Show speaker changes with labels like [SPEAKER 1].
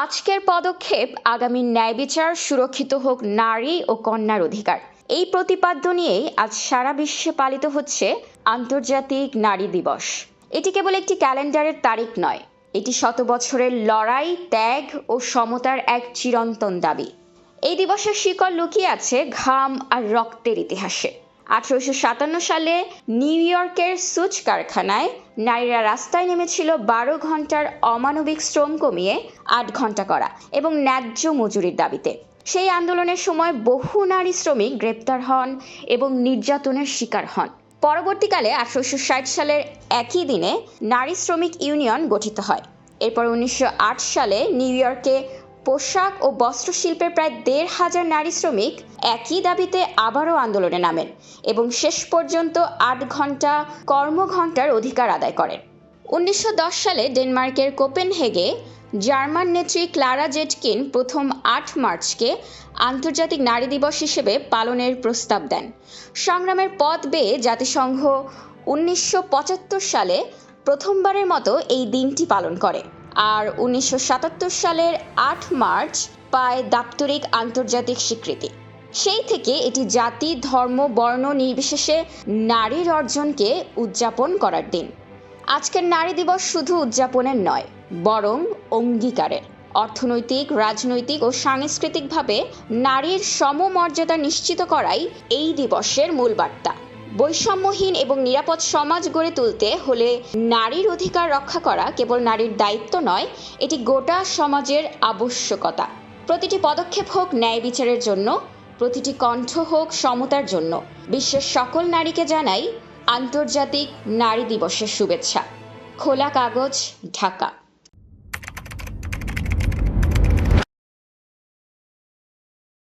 [SPEAKER 1] আজকের পদক্ষেপ আগামী ন্যায় বিচার সুরক্ষিত হোক নারী ও কন্যার অধিকার। এই প্রতিপাদ্য নিয়েই আজ সারা বিশ্বে পালিত হচ্ছে আন্তর্জাতিক নারী দিবস। এটি কেবল একটি ক্যালেন্ডারের তারিখ নয়, এটি শত বছরের লড়াই, ত্যাগ ও সমতার এক চিরন্তন দাবি। এই দিবসের শিকড় লুকিয়ে আছে ঘাম আর রক্তের ইতিহাসে। 1857 সালে নিউ ইয়র্কের সুচ কারখানায় নারীরা রাস্তায় নেমেছিল 12 ঘন্টার অমানবিক শ্রম কমিয়ে 8 ঘন্টা করা এবং ন্যায্য মজুরির দাবিতে। সেই আন্দোলনের সময় বহু নারী শ্রমিক গ্রেপ্তার হন এবং নির্যাতনের শিকার হন। পরবর্তীকালে 1860 সালের একই দিনে নারী শ্রমিক ইউনিয়ন গঠিত হয়। এরপর 1908 সালে নিউ ইয়র্কে পোশাক ও বস্ত্র শিল্পের প্রায় 1,500 নারী শ্রমিক একই দাবিতে আবারও আন্দোলনে নামেন এবং শেষ পর্যন্ত 8 ঘন্টা কর্মঘণ্টার অধিকার আদায় করেন। 1910 সালে ডেনমার্কের কোপেনহেগে জার্মান নেত্রী ক্লারা জেটকিন প্রথম 8 মার্চকে আন্তর্জাতিক নারী দিবস হিসেবে পালনের প্রস্তাব দেন। সংগ্রামের পথ বেয়ে জাতিসংঘ 1975 সালে প্রথমবারের মতো এই দিনটি পালন করে, আর 1977 সালের 8 মার্চ পায় দাপ্তরিক আন্তর্জাতিক স্বীকৃতি। সেই থেকে এটি জাতি, ধর্ম, বর্ণ নির্বিশেষে নারীর অর্জনকে উদযাপন করার দিন। আজকের নারী দিবস শুধু উদযাপনের নয়, বরং অঙ্গীকারের। অর্থনৈতিক, রাজনৈতিক ও সাংস্কৃতিকভাবে নারীর সমমর্যাদা নিশ্চিত করাই এই দিবসের মূল বার্তা। বৈষম্যহীন এবং নিরাপদ সমাজ গড়ে তুলতে হলে নারীর অধিকার রক্ষা করা কেবল নারীর দায়িত্ব নয়, এটি গোটা সমাজের আবশ্যকতা। প্রতিটি পদক্ষেপ হোক ন্যায় বিচারের জন্য, প্রতিটি কণ্ঠ হোক সমতার জন্য। বিশ্বের সকল নারীকে জানাই আন্তর্জাতিক নারী দিবসের শুভেচ্ছা। খোলা কাগজ, ঢাকা।